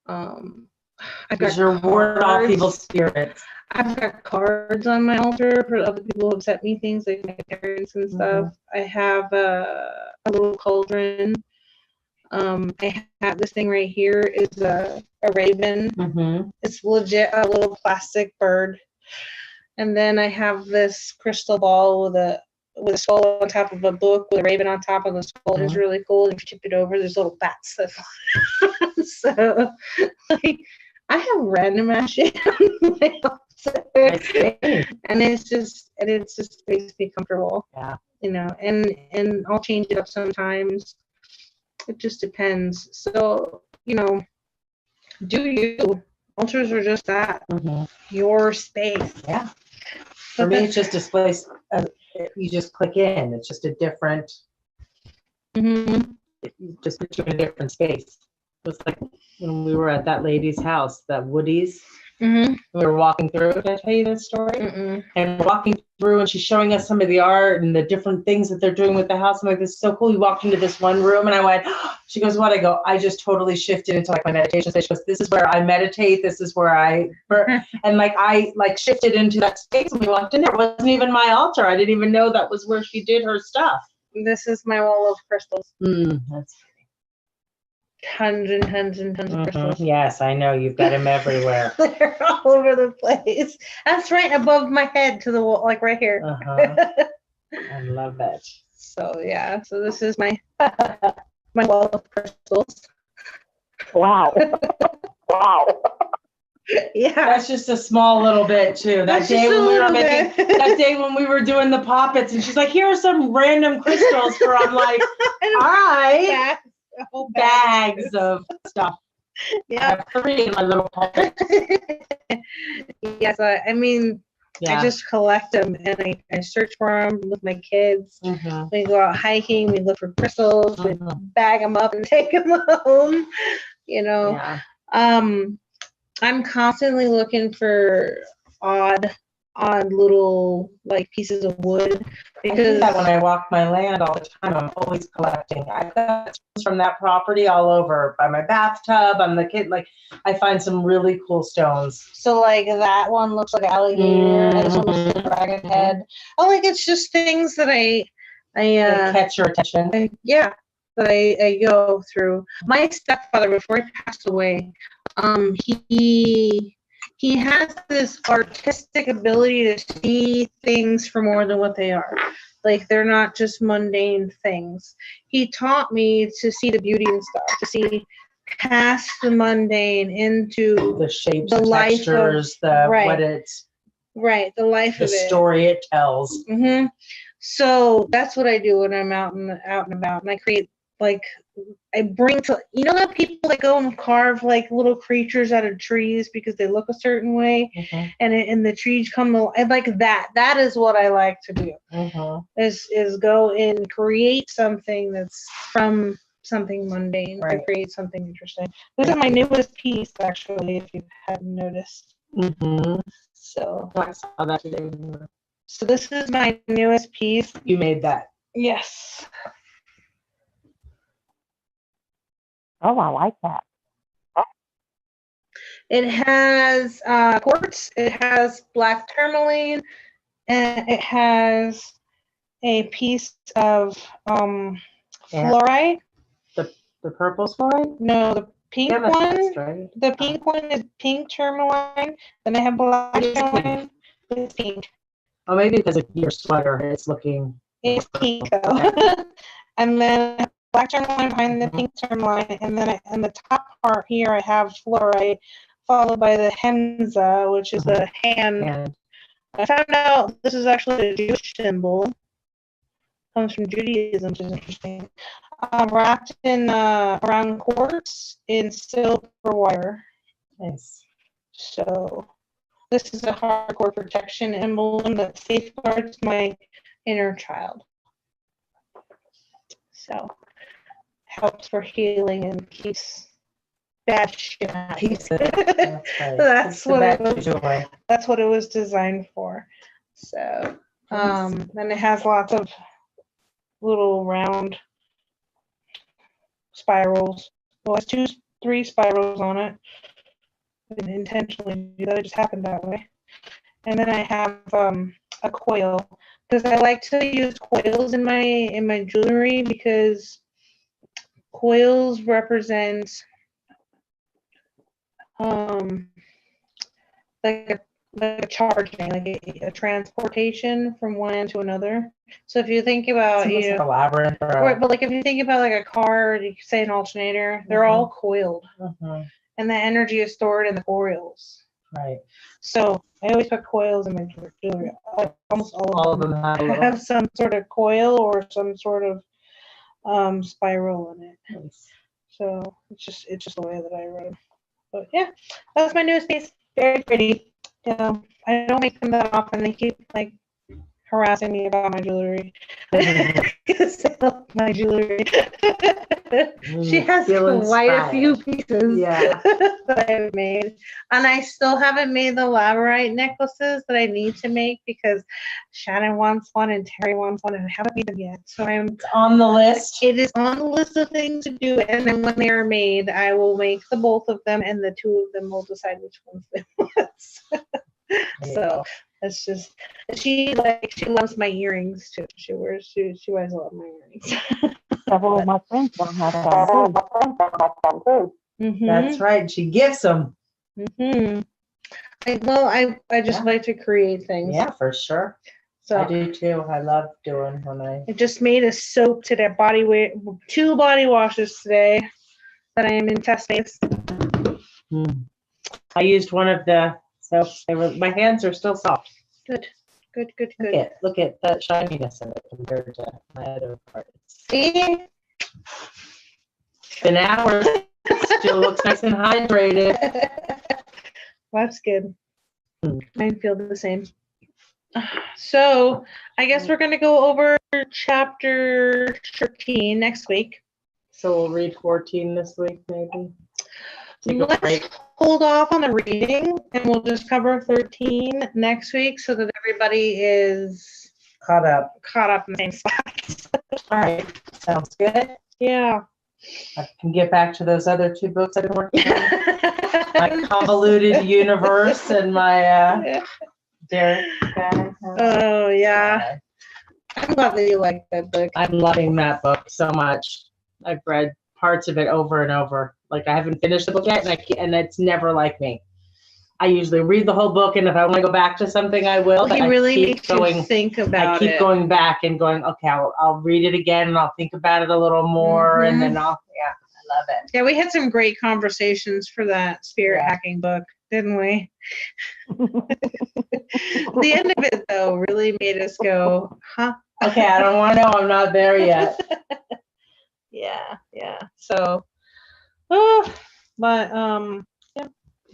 [SPEAKER 1] I've got
[SPEAKER 2] your ward off evil spirits.
[SPEAKER 1] I've got cards on my altar for other people who have sent me things, like my parents and stuff. I have a little cauldron. I have this thing right here is a raven. It's legit a little plastic bird. And then I have this crystal ball with a skull on top of a book with a raven on top of the skull. It's really cool. And if you tip it over, there's little bats that fly. So, like, I have random ass shit on my altar, and it just makes me comfortable.
[SPEAKER 2] Yeah.
[SPEAKER 1] You know, and I'll change it up sometimes. It just depends. So, you know, do you? Altars are just that. Your space.
[SPEAKER 2] Yeah. For me, it's just a place. You just click in. It's just a different. It just puts you in a different space. It was like when we were at that lady's house, that Woody's. We were walking through. Did I tell you this story? And we're walking through, and she's showing us some of the art and the different things that they're doing with the house. I'm like, this is so cool. We walked into this one room, and I went. She goes, what? I go, I just totally shifted into like my meditation space. She goes, this is where I meditate. This is where and like I like shifted into that space, and we walked in there. It wasn't even my altar. I didn't even know that was where she did her stuff.
[SPEAKER 1] This is my wall of crystals.
[SPEAKER 2] That's
[SPEAKER 1] Tons and tons and tons of crystals.
[SPEAKER 2] Yes, I know. You've got them everywhere.
[SPEAKER 1] They're all over the place. That's right above my head to the wall, like right here.
[SPEAKER 2] I love that.
[SPEAKER 1] So yeah, so this is my my wall of crystals.
[SPEAKER 3] Wow. Wow.
[SPEAKER 1] Yeah.
[SPEAKER 4] That's just a small little bit too. That
[SPEAKER 1] That's
[SPEAKER 4] day
[SPEAKER 1] just a
[SPEAKER 4] when we were
[SPEAKER 1] little
[SPEAKER 4] making,
[SPEAKER 1] bit.
[SPEAKER 4] that day when we were doing the poppets, and she's like, "Here are some random crystals for." I'm like, "All right,
[SPEAKER 1] Bags, a whole
[SPEAKER 4] bags of stuff." I
[SPEAKER 1] Yeah.
[SPEAKER 4] have 3 in my little pocket.
[SPEAKER 1] Yes, I mean, I
[SPEAKER 4] Yeah.
[SPEAKER 1] just collect them and I search for them with my kids.
[SPEAKER 4] Mhm.
[SPEAKER 1] We go out hiking, we look for crystals, we
[SPEAKER 4] Mhm.
[SPEAKER 1] bag them up and take them home. You know,
[SPEAKER 4] Yeah.
[SPEAKER 1] I'm constantly looking for odd little like pieces of wood
[SPEAKER 4] I do
[SPEAKER 1] because
[SPEAKER 4] that when I walk my land all the time. I'm always collecting. I've got stones from that property all over, by my bathtub, on the kid. Like, I find some really cool stones.
[SPEAKER 1] so like that one looks like alligator, and this one looks like a dragon head. Oh, like it's just things that
[SPEAKER 4] They catch your attention.
[SPEAKER 1] yeah, that I go through. My stepfather, before he passed away, he has this artistic ability to see things for more than what they are. Like they're not just mundane things. He taught me to see the beauty in stuff, to see past the mundane into
[SPEAKER 4] The shapes,
[SPEAKER 1] the
[SPEAKER 4] the
[SPEAKER 1] life of-
[SPEAKER 4] textures, the
[SPEAKER 1] right.
[SPEAKER 4] what it's,
[SPEAKER 1] right the life
[SPEAKER 4] the
[SPEAKER 1] of it.
[SPEAKER 4] story it tells.
[SPEAKER 1] Mm-hmm. So that's what I do when I'm out and about, and I create like I bring to that people that go and carve like little creatures out of trees because they look a certain way,
[SPEAKER 4] Mhm.
[SPEAKER 1] and the trees come and like that. That is what I like to do.
[SPEAKER 4] Mhm.
[SPEAKER 1] Is go and create something that's from something mundane to
[SPEAKER 4] Right.
[SPEAKER 1] create something interesting. This is my newest piece, actually, if you hadn't noticed.
[SPEAKER 4] Mhm.
[SPEAKER 1] So
[SPEAKER 4] I saw that today.
[SPEAKER 1] so this is my newest piece.
[SPEAKER 4] You made that.
[SPEAKER 1] Yes.
[SPEAKER 3] Oh, I like that.
[SPEAKER 1] It has quartz, it has black tourmaline, and it has a piece of fluorite.
[SPEAKER 4] The purple fluorite?
[SPEAKER 1] No, the pink one.
[SPEAKER 4] Amethyst, right?
[SPEAKER 1] The pink one is pink tourmaline. Then I have black
[SPEAKER 4] It is
[SPEAKER 1] tourmaline. It's pink.
[SPEAKER 4] Oh, maybe because of your sweater, it's looking.
[SPEAKER 1] It's pink though.
[SPEAKER 4] Okay.
[SPEAKER 1] And then I have black tourmaline behind the
[SPEAKER 4] Mhm.
[SPEAKER 1] pink tourmaline, and then in the top part here I have fluorite, followed by the hemza, which is the hand.
[SPEAKER 4] And
[SPEAKER 1] I found out this is actually a Jewish symbol. Comes from Judaism, which is interesting. Wrapped in around quartz in silver wire.
[SPEAKER 4] nice.
[SPEAKER 1] So this is a hardcore protection emblem that safeguards my inner child. So helps for healing and keeps bad shit out.
[SPEAKER 4] That's right.
[SPEAKER 1] That's
[SPEAKER 4] It's the
[SPEAKER 1] what it
[SPEAKER 4] back
[SPEAKER 1] was.
[SPEAKER 4] joy.
[SPEAKER 1] That's what it was designed for. So then it has lots of little round spirals. Well, it's 3 spirals on it. I didn't intentionally do that. It just happened that way. And then I have a coil because I like to use coils in my jewelry because coils represent like a charging, like a transportation from one end to another. So if you think about
[SPEAKER 4] It's almost like a labyrinth or a.
[SPEAKER 1] right, but like if you think about like a car, you could say an alternator, they're all coiled,
[SPEAKER 4] Mhm.
[SPEAKER 1] and the energy is stored in the coils.
[SPEAKER 4] Right.
[SPEAKER 1] So I always put coils in my jewelry. Almost
[SPEAKER 4] All of them have a little.
[SPEAKER 1] have some sort of coil or some sort of spiral in it.
[SPEAKER 4] Nice.
[SPEAKER 1] So it's just the way that I wrote. But yeah, that's my newest piece. Very pretty. I don't make them that often. They keep like harassing me about my jewelry. Because I love my jewelry. She has
[SPEAKER 4] Feel
[SPEAKER 1] quite a
[SPEAKER 4] inspired.
[SPEAKER 1] few pieces
[SPEAKER 4] Yeah.
[SPEAKER 1] that I've made. And I still haven't made the labradorite necklaces that I need to make because Shannon wants one and Terry wants one and I haven't made them yet. So
[SPEAKER 4] It's on the list.
[SPEAKER 1] it is on the list of things to do. And then when they are made, I will make the both of them and the two of them will decide which ones they want. So that's just she loves my earrings too. She wears a lot of my earrings.
[SPEAKER 3] Several of my friends don't have them too.
[SPEAKER 1] Mm-hmm.
[SPEAKER 4] That's right. She gifts them.
[SPEAKER 1] Mm-hmm. I just like to create things.
[SPEAKER 4] Yeah, for sure.
[SPEAKER 1] So
[SPEAKER 4] I do too. I love doing when I.
[SPEAKER 1] I just made a soap today, 2 body washes today that I am in test phase.
[SPEAKER 4] Mm.
[SPEAKER 2] I used one of the soaps. My hands are still soft.
[SPEAKER 1] Good, good, good,
[SPEAKER 2] Look
[SPEAKER 1] good.
[SPEAKER 2] at that shininess of it compared to my other parts.
[SPEAKER 1] See?
[SPEAKER 2] An hour still looks nice and hydrated.
[SPEAKER 1] That's good.
[SPEAKER 2] Hmm.
[SPEAKER 1] I feel the same. So I guess we're gonna go over chapter 13 next week.
[SPEAKER 2] So we'll read 14 this week, maybe. Take a
[SPEAKER 1] Let's
[SPEAKER 2] break.
[SPEAKER 1] hold off on the reading and we'll just cover 13 next week so that everybody is
[SPEAKER 2] Caught up.
[SPEAKER 1] caught up in the same spots.
[SPEAKER 2] All right, sounds good.
[SPEAKER 1] Yeah.
[SPEAKER 2] I can get back to those other 2 books I've been working on. My convoluted universe and my Derek guy.
[SPEAKER 1] Oh yeah. I'm glad that you like that book.
[SPEAKER 2] I'm loving that book so much. I've read parts of it over and over. Like I haven't finished the book yet, and it's never like me. I usually read the whole book, and if I want to go back to something, I will. But
[SPEAKER 1] He
[SPEAKER 2] I
[SPEAKER 1] really
[SPEAKER 2] keep
[SPEAKER 1] makes you think about
[SPEAKER 2] I keep
[SPEAKER 1] it.
[SPEAKER 2] going back and going. Okay, I'll read it again, and I'll think about it a little more, and then I love it.
[SPEAKER 1] Yeah, we had some great conversations for that spirit
[SPEAKER 2] Yeah.
[SPEAKER 1] hacking book, didn't we? The end of it though really made us go, huh?
[SPEAKER 2] Okay, I don't want to know. I'm not there yet.
[SPEAKER 1] Yeah. So, oh, but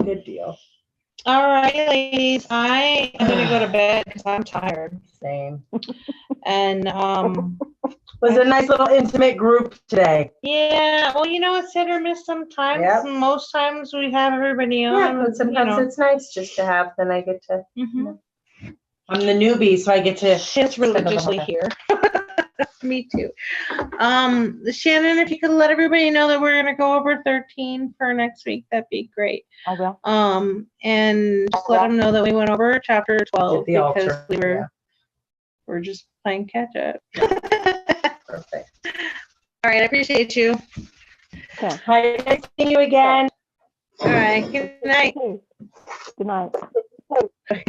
[SPEAKER 2] Good deal.
[SPEAKER 1] all right, ladies, I am gonna go to bed because I'm tired.
[SPEAKER 2] Same.
[SPEAKER 1] And
[SPEAKER 2] It was a nice little intimate group today.
[SPEAKER 1] yeah, well, it's hit or miss sometimes.
[SPEAKER 2] Yep.
[SPEAKER 1] Most times we have everybody on.
[SPEAKER 2] Yeah, but sometimes it's nice just to have. Then I get to.
[SPEAKER 1] Mhm.
[SPEAKER 2] I'm the newbie, so I get to.
[SPEAKER 1] It's religiously here. Me too. Shannon, if you could let everybody know that we're gonna go over 13 for next week, that'd be great.
[SPEAKER 3] I will.
[SPEAKER 1] And just let them know that we went over chapter 12
[SPEAKER 2] Get the
[SPEAKER 1] because
[SPEAKER 2] altar,
[SPEAKER 1] we're just playing catch up.
[SPEAKER 2] Perfect.
[SPEAKER 1] All right, I appreciate you.
[SPEAKER 3] Okay.
[SPEAKER 2] Hi, nice to see you again.
[SPEAKER 1] All right, good night.
[SPEAKER 3] Good night.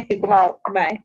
[SPEAKER 1] Good night. Bye.